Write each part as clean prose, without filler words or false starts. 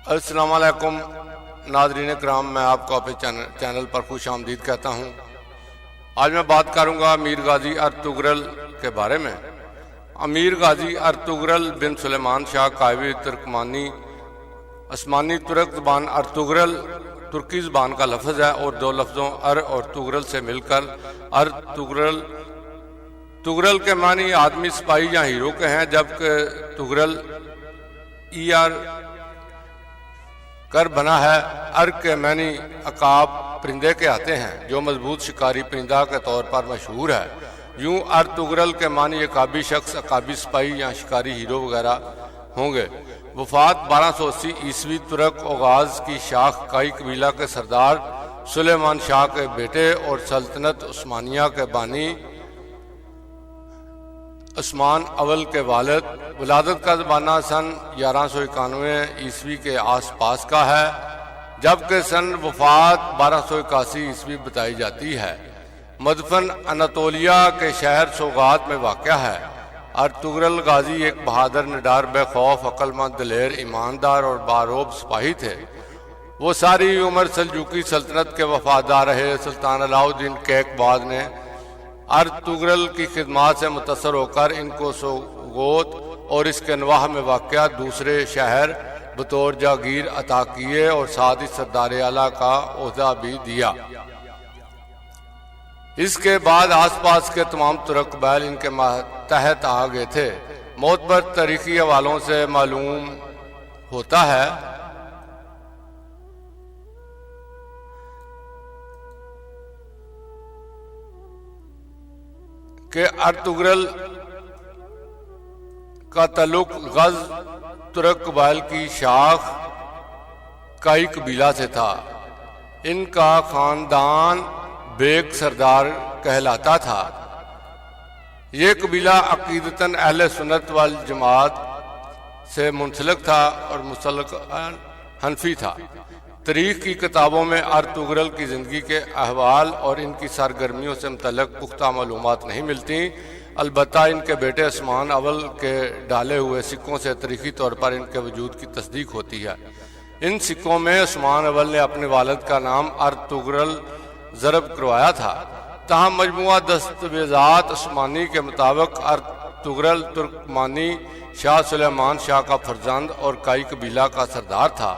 السلام علیکم ناظرین کرام، میں آپ کو اپنے چینل پر خوش آمدید کہتا ہوں۔ آج میں بات کروں گا امیر غازی ارطغرل کے بارے میں۔ امیر غازی ارطغرل بن سلیمان شاہ قائوی ترکمانی عثمانی ترک زبان ارطغرل ترکی زبان کا لفظ ہے اور دو لفظوں ار اور طغرل سے مل کر ارطغرل طغرل کے معنی آدمی، سپاہی یا ہیرو کے ہیں، جبکہ طغرل ER کر بنا ہے۔ ار کے معنی عقاب پرندے کے آتے ہیں جو مضبوط شکاری پرندہ کے طور پر مشہور ہے۔ یوں ارطغرل کے معنی عقابی شخص، عقابی سپاہی یا شکاری ہیرو وغیرہ ہوں گے۔ وفات 1280 عیسوی ترک اوغاز کی شاخ کائی قبیلہ کے سردار سلیمان شاہ کے بیٹے اور سلطنت عثمانیہ کے بانی عثمان اول کے والد۔ ولادت کا زمانہ سن 1191 عیسوی کے آس پاس کا ہے، جبکہ سن وفات 1281 عیسوی بتائی جاتی ہے۔ مدفن اناتولیہ کے شہر سوغات میں واقع ہے۔ ارطغرل غازی ایک بہادر، نڈر، بے خوف، عقل مند، دلیر، ایماندار اور باروب سپاہی تھے۔ وہ ساری عمر سلجوقی سلطنت کے وفادار رہے۔ سلطان علاء الدین کیقباد نے ارطغرل کی خدمات سے متاثر ہو کر ان کو سوغوت اور اس کے نواح میں واقع دوسرے شہر بطور جاگیر عطا کیے اور ساتھ ہی سردار اعلیٰ کا عہدہ بھی دیا۔ اس کے بعد آس پاس کے تمام ترک قبائل ان کے تحت آ گئے تھے۔ معتبر تاریخی حوالوں سے معلوم ہوتا ہے کہ ارطغرل کا تعلق غز ترک قبائل کی شاخ کائی قبیلہ سے تھا۔ ان کا خاندان بیگ سردار کہلاتا تھا۔ یہ قبیلہ عقیدتاً اہل سنت والجماعت سے منسلک تھا اور مسلک حنفی تھا۔ تاریخ کی کتابوں میں ارطغرل کی زندگی کے احوال اور ان کی سرگرمیوں سے متعلق پختہ معلومات نہیں ملتی، البتہ ان کے بیٹے عثمان اول کے ڈالے ہوئے سکوں سے تاریخی طور پر ان کے وجود کی تصدیق ہوتی ہے۔ ان سکوں میں عثمان اول نے اپنے والد کا نام ارطغرل ضرب کروایا تھا، تاہم مجموعہ دستاویزات عثمانی کے مطابق ارطغرل ترکمانی شاہ سلیمان شاہ کا فرزند اور کائی قبیلہ کا سردار تھا،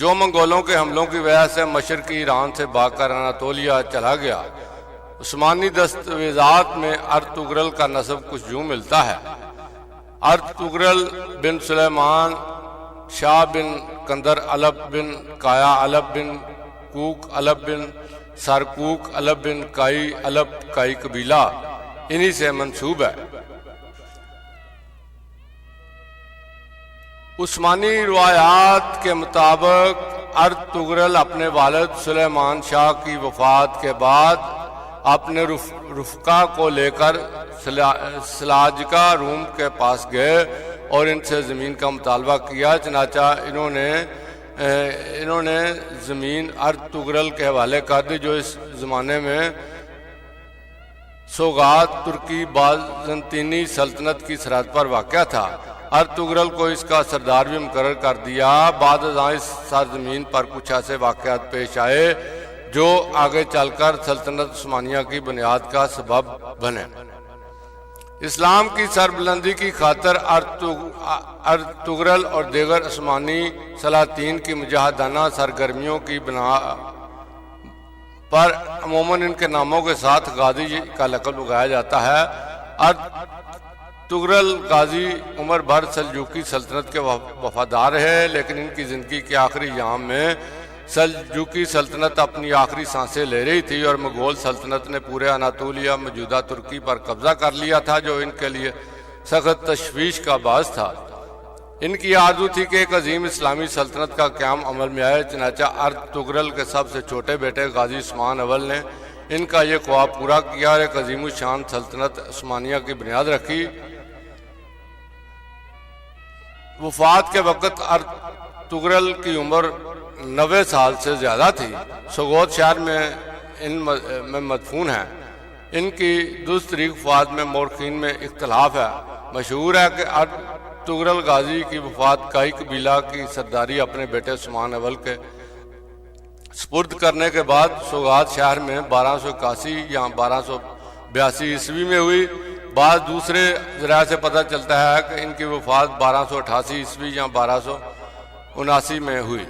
جو منگولوں کے حملوں کی وجہ سے مشرقی ایران سے بھاگ کر اناتولیہ چلا گیا۔ عثمانی دستاویزات میں ارطغرل کا نسب کچھ یوں ملتا ہے: ارطغرل بن سلیمان شاہ بن کندر علب بن کایا علب بن کوک علب بن سرکوک علب بن کائی علب کائی قبیلہ انہی سے منسوب ہے۔ عثمانی روایات کے مطابق ارطغرل اپنے والد سلیمان شاہ کی وفات کے بعد اپنے رفقا کو لے کر سلاجقہ روم کے پاس گئے اور ان سے زمین کا مطالبہ کیا۔ چنانچہ انہوں نے زمین ارطغرل کے حوالے کر دی، جو اس زمانے میں سوغات ترکی بازنطینی سلطنت کی سرحد پر واقع تھا۔ ارطغرل کو اس کا سردار بھی مقرر کر دیا۔ بعد ازاں اس سرزمین پر کچھ ایسے واقعات پیش آئے جو آگے چل کر سلطنت عثمانیہ کی بنیاد کا سبب بنے۔ اسلام کی سربلندی کی خاطر ارطغرل اور دیگر عثمانی سلاطین کی مجاہدانہ سرگرمیوں کی بنا پر عموماً ان کے ناموں کے ساتھ غازی کا لقب لگایا جاتا ہے۔ ارطغرل غازی عمر بھر سلجوقی سلطنت کے وفادار رہے، لیکن ان کی زندگی کے آخری ایام میں سلجوقی سلطنت اپنی آخری سانسیں لے رہی تھی اور مغول سلطنت نے پورے اناتولیہ موجودہ ترکی پر قبضہ کر لیا تھا، جو ان کے لیے سخت تشویش کا باعث تھا۔ ان کی آرزو تھی کہ ایک عظیم اسلامی سلطنت کا قیام عمل میں آئے۔ چنانچہ ارطغرل کے سب سے چھوٹے بیٹے غازی عثمان اول نے ان کا یہ خواب پورا کیا اور ایک عظیم الشان سلطنت عثمانیہ کی بنیاد رکھی۔ وفات کے وقت ارطغرل کی عمر 90 سال سے زیادہ تھی۔ سوغوت شہر میں مدفون ہیں۔ ان کی درست تاریخ وفات میں مورخین میں اختلاف ہے۔ مشہور ہے کہ تغرل غازی کی وفات کائی قبیلہ کی سرداری اپنے بیٹے عثمان اول کے سپرد کرنے کے بعد سوغات شہر میں 1281 یا 1282 عیسوی میں ہوئی۔ بعض دوسرے ذرائع سے پتہ چلتا ہے کہ ان کی وفات 1288 عیسوی یا 1279 میں ہوئی۔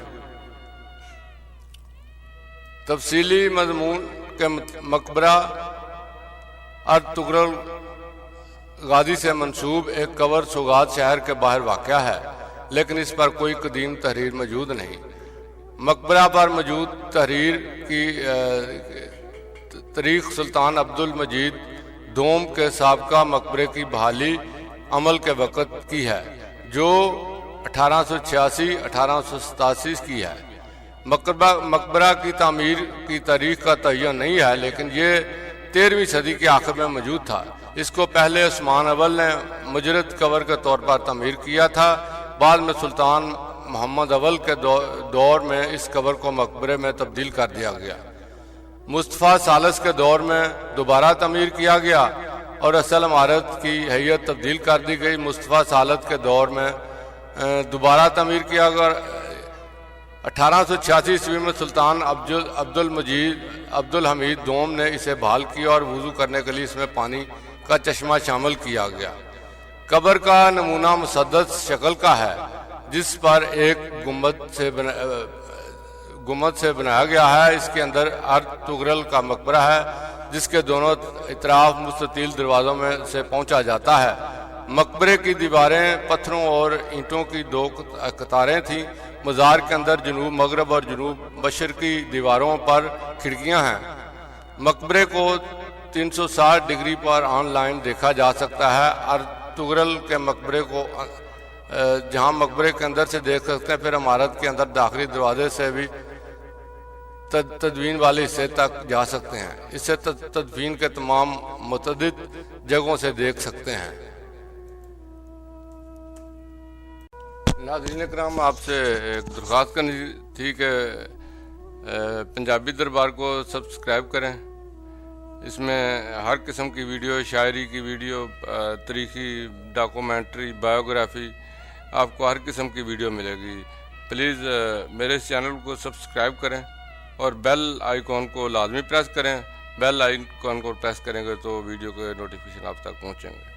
تفصیلی مضمون کے مقبرہ ارطغرل غازی سے منسوب ایک قبر سوغات شہر کے باہر واقع ہے، لیکن اس پر کوئی قدیم تحریر موجود نہیں۔ مقبرہ پر موجود تحریر کی تاریخ سلطان عبد المجید دوم کے سابقہ مقبرے کی بحالی عمل کے وقت کی ہے، جو 1886-1887 کی ہے۔ مقبرہ کی تعمیر کی تاریخ کا تعین نہیں ہے، لیکن یہ 13ویں صدی کے آخر میں موجود تھا۔ اس کو پہلے عثمان اول نے مجرد قبر کے طور پر تعمیر کیا تھا، بعد میں سلطان محمد اول کے دور میں اس قبر کو مقبرے میں تبدیل کر دیا گیا۔ مصطفیٰ ثالث کے دور میں دوبارہ تعمیر کیا گیا اور اصل عمارت کی حیت تبدیل کر دی گئی۔ مصطفیٰ ثالث کے دور میں دوبارہ تعمیر کیا گیا۔ 1886 عیسوی میں سلطان عبد الحمید دوم نے اسے بحال کیا اور وضو کرنے کے لیے اس میں پانی کا چشمہ شامل کیا گیا۔ قبر کا نمونہ مسدس شکل کا ہے، جس پر ایک گنبد سے بنایا گیا ہے۔ اس کے اندر ارطغرل کا مقبرہ ہے، جس کے دونوں اطراف مستطیل دروازوں میں سے پہنچا جاتا ہے۔ مقبرے کی دیواریں پتھروں اور اینٹوں کی 2 قطاریں تھیں۔ مزار کے اندر جنوب مغرب اور جنوب مشرقی دیواروں پر کھڑکیاں ہیں۔ مقبرے کو 360 ڈگری پر آن لائن دیکھا جا سکتا ہے۔ ارطغرل کے مقبرے کو جہاں مقبرے کے اندر سے دیکھ سکتے ہیں، پھر عمارت کے اندر داخلی دروازے سے بھی تدفین والے حصے تک جا سکتے ہیں۔ اسے تدفین کے تمام متعدد جگہوں سے دیکھ سکتے ہیں۔ ناظرین اکرام، آپ سے ایک درخواست کرنی تھی کہ پنجابی دربار کو سبسکرائب کریں۔ اس میں ہر قسم کی ویڈیو، شاعری کی ویڈیو، تاریخی ڈاکومنٹری، بایوگرافی، آپ کو ہر قسم کی ویڈیو ملے گی۔ پلیز میرے اس چینل کو سبسکرائب کریں اور بیل آئیکن کو لازمی پریس کریں۔ بیل آئیکن کو پریس کریں گے تو ویڈیو کے نوٹیفیکیشن آپ تک پہنچیں گے۔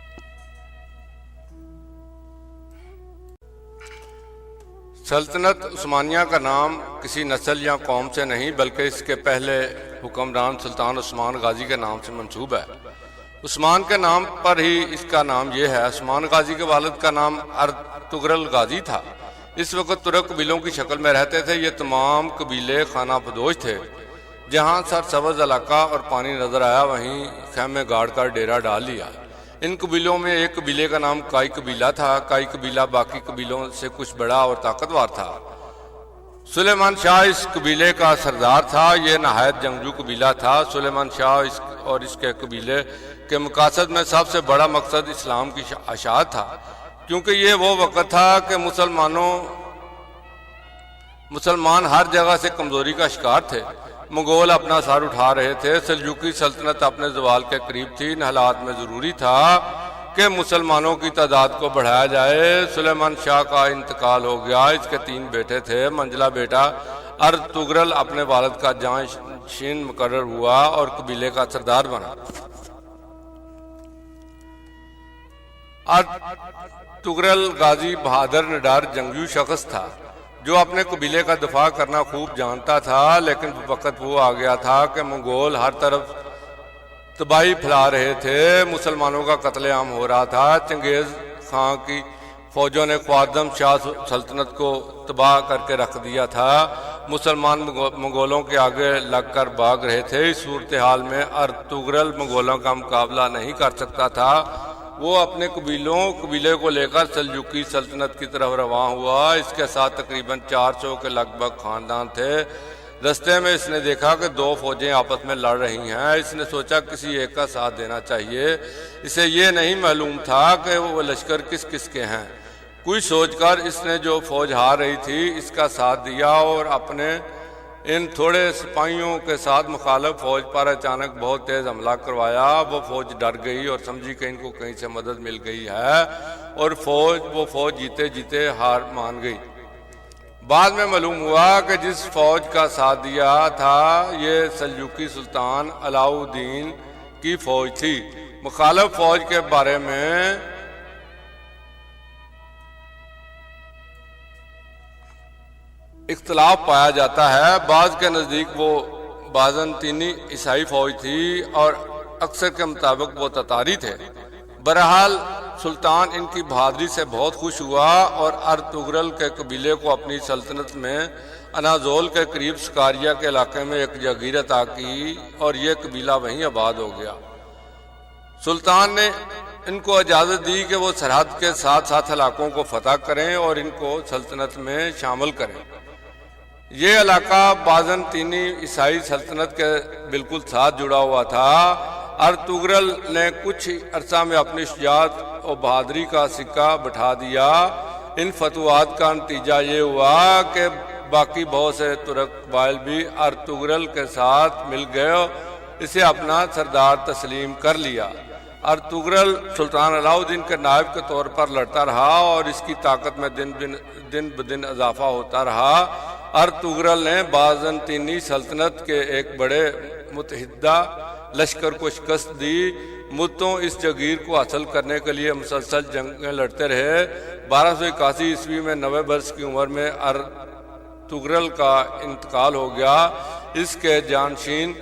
سلطنت عثمانیہ کا نام کسی نسل یا قوم سے نہیں، بلکہ اس کے پہلے حکمران سلطان عثمان غازی کے نام سے منسوب ہے۔ عثمان کے نام پر ہی اس کا نام یہ ہے۔ عثمان غازی کے والد کا نام ارطغرل غازی تھا۔ اس وقت ترک قبیلوں کی شکل میں رہتے تھے۔ یہ تمام قبیلے خانہ بدوش تھے۔ جہاں سرسبز علاقہ اور پانی نظر آیا، وہیں خیمے گاڑ کر ڈیرا ڈال لیا۔ ان قبیلوں میں ایک قبیلے کا نام کائی قبیلہ تھا۔ کائی قبیلہ باقی قبیلوں سے کچھ بڑا اور طاقتور تھا۔ سلیمان شاہ اس قبیلے کا سردار تھا۔ یہ نہایت جنگجو قبیلہ تھا۔ سلیمان شاہ اور اس کے قبیلے کے مقاصد میں سب سے بڑا مقصد اسلام کی اشاعت تھا، کیونکہ یہ وہ وقت تھا کہ مسلمان ہر جگہ سے کمزوری کا شکار تھے۔ منگول اپنا سر اٹھا رہے تھے۔ سلجوقی سلطنت اپنے زوال کے قریب تھی۔ ان حالات میں ضروری تھا کہ مسلمانوں کی تعداد کو بڑھایا جائے۔ سلیمان شاہ کا انتقال ہو گیا۔ اس کے 3 بیٹے تھے۔ منجلا بیٹا ارطغرل اپنے والد کا جانشین مقرر ہوا اور قبیلے کا سردار بنا۔ ارطغرل غازی بہادر نڈر جنگجو شخص تھا، جو اپنے قبیلے کا دفاع کرنا خوب جانتا تھا، لیکن وقت وہ آ گیا تھا کہ منگول ہر طرف تباہی پھیلا رہے تھے۔ مسلمانوں کا قتل عام ہو رہا تھا۔ چنگیز خان کی فوجوں نے خوارزم شاہ سلطنت کو تباہ کر کے رکھ دیا تھا۔ مسلمان منگولوں کے آگے لگ کر بھاگ رہے تھے۔ اس صورتحال میں ارطغرل منگولوں کا مقابلہ نہیں کر سکتا تھا۔ وہ اپنے قبیلے کو لے کر سلجوقی سلطنت کی طرف رواں ہوا۔ اس کے ساتھ تقریباً 400 کے لگ بھگ خاندان تھے۔ رستے میں اس نے دیکھا کہ 2 فوجیں آپس میں لڑ رہی ہیں۔ اس نے سوچا کسی ایک کا ساتھ دینا چاہیے۔ اسے یہ نہیں معلوم تھا کہ وہ لشکر کس کس کے ہیں۔ کوئی سوچ کر اس نے جو فوج ہار رہی تھی اس کا ساتھ دیا اور اپنے ان تھوڑے سپاہیوں کے ساتھ مخالف فوج پر اچانک بہت تیز حملہ کروایا۔ وہ فوج ڈر گئی اور سمجھی کہ ان کو کہیں سے مدد مل گئی ہے۔ اور وہ فوج جیتے جیتے ہار مان گئی۔ بعد میں معلوم ہوا کہ جس فوج کا ساتھ دیا تھا یہ سلجوقی سلطان علاء الدین کی فوج تھی۔ مخالف فوج کے بارے میں اختلاف پایا جاتا ہے۔ بعض کے نزدیک وہ بازنطینی عیسائی فوج تھی اور اکثر کے مطابق وہ تتاری تھے۔ بہرحال سلطان ان کی بہادری سے بہت خوش ہوا اور ارطغرل کے قبیلے کو اپنی سلطنت میں اناضول کے قریب سکاریا کے علاقے میں ایک جاگیر عطا کی اور یہ قبیلہ وہیں آباد ہو گیا۔ سلطان نے ان کو اجازت دی کہ وہ سرحد کے ساتھ ساتھ علاقوں کو فتح کریں اور ان کو سلطنت میں شامل کریں۔ یہ علاقہ بازنطینی عیسائی سلطنت کے بالکل ساتھ جڑا ہوا تھا۔ ارطغرل نے کچھ عرصہ میں اپنی شجاعت اور بہادری کا سکہ بٹھا دیا۔ ان فتوحات کا نتیجہ یہ ہوا کہ باقی بہت سے ترک قبائل بھی ارطغرل کے ساتھ مل گئے اور اسے اپنا سردار تسلیم کر لیا۔ ارطغرل سلطان علاء الدین کے نائب کے طور پر لڑتا رہا اور اس کی طاقت میں دن بدن اضافہ ہوتا رہا۔ ارطغرل نے بازنطینی سلطنت کے ایک بڑے متحدہ لشکر کو شکست دی۔ مدتوں اس جاگیر کو حاصل کرنے کے لیے مسلسل جنگیں لڑتے رہے۔ 1281 عیسوی میں 90 برس کی عمر میں ارطغرل کا انتقال ہو گیا۔ اس کے جانشین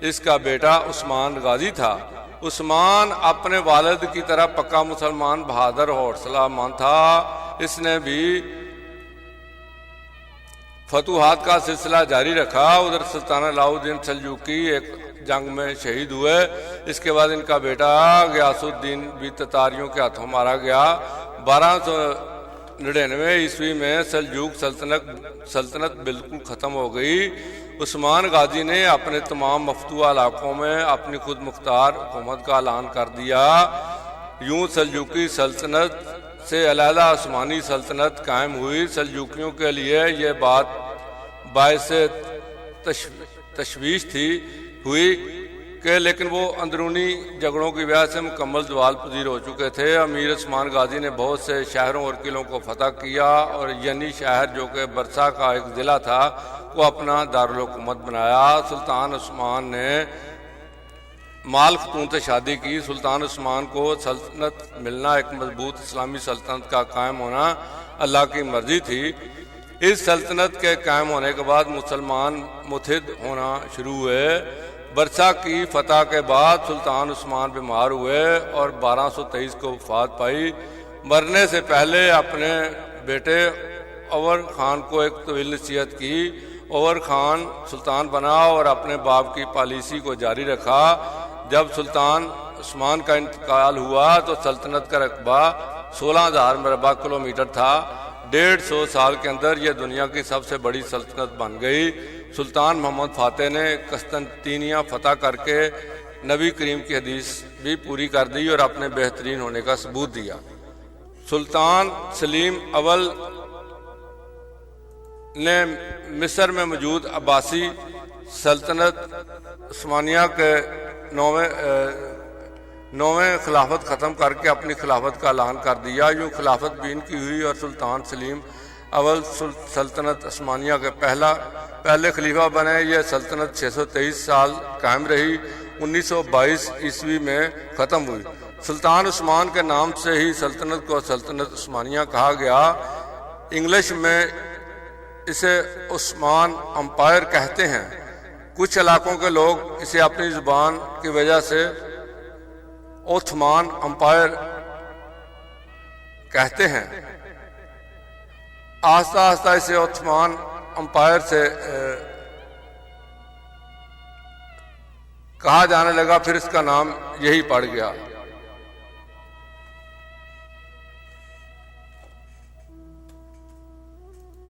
اس کا بیٹا عثمان غازی تھا۔ عثمان اپنے والد کی طرح پکا مسلمان، بہادر اور حوصلہ مند تھا۔ اس نے بھی فتوحات کا سلسلہ جاری رکھا۔ ادھر سلطان علاء الدین سلجوقی ایک جنگ میں شہید ہوئے۔ اس کے بعد ان کا بیٹا غیاث الدین بھی تتاریوں کے ہاتھوں مارا گیا۔ 1299 عیسوی میں سلجوق سلطنت بالکل ختم ہو گئی۔ عثمان غازی نے اپنے تمام مفتوحہ علاقوں میں اپنی خود مختار حکومت کا اعلان کر دیا۔ یوں سلجوقی سلطنت سے علیحدہ عثمانی سلطنت قائم ہوئی۔ سلجوقیوں کے لیے یہ بات باعث تشویش ہوئی کہ لیکن وہ اندرونی جھگڑوں کی وجہ سے مکمل زوال پذیر ہو چکے تھے۔ امیر عثمان غازی نے بہت سے شہروں اور قلعوں کو فتح کیا اور ینی شہر جو کہ برسا کا ایک ضلع تھا کو اپنا دارالحکومت بنایا۔ سلطان عثمان نے مال خاتون سے شادی کی۔ سلطان عثمان کو سلطنت ملنا، ایک مضبوط اسلامی سلطنت کا قائم ہونا اللہ کی مرضی تھی۔ اس سلطنت کے قائم ہونے کے بعد مسلمان متحد ہونا شروع ہوئے۔ برسا کی فتح کے بعد سلطان عثمان بیمار ہوئے اور 1223 کو وفات پائی۔ مرنے سے پہلے اپنے بیٹے اور خان کو ایک طویل نصیحت کی۔ اور خان سلطان بنا اور اپنے باپ کی پالیسی کو جاری رکھا۔ جب سلطان عثمان کا انتقال ہوا تو سلطنت کا رقبہ 16,000 مربع کلومیٹر تھا۔ 150 سال کے اندر یہ دنیا کی سب سے بڑی سلطنت بن گئی۔ سلطان محمد فاتح نے قسطنطینیہ فتح کر کے نبی کریم کی حدیث بھی پوری کر دی اور اپنے بہترین ہونے کا ثبوت دیا۔ سلطان سلیم اول نے مصر میں موجود عباسی سلطنت عثمانیہ کے 9ویں خلافت ختم کر کے اپنی خلافت کا اعلان کر دیا۔ یوں خلافت بھی ان کی ہوئی اور سلطان سلیم اول سلطنت عثمانیہ کے پہلے خلیفہ بنے۔ یہ سلطنت 623 سال قائم رہی، 1922 عیسوی میں ختم ہوئی۔ سلطان عثمان کے نام سے ہی سلطنت کو سلطنت عثمانیہ کہا گیا۔ انگلش میں اسے عثمان امپائر کہتے ہیں۔ کچھ علاقوں کے لوگ اسے اپنی زبان کی وجہ سے عثمان امپائر کہتے ہیں۔ آہستہ آہستہ اسے عثمان امپائر سے کہا جانے لگا، پھر اس کا نام یہی پڑ گیا۔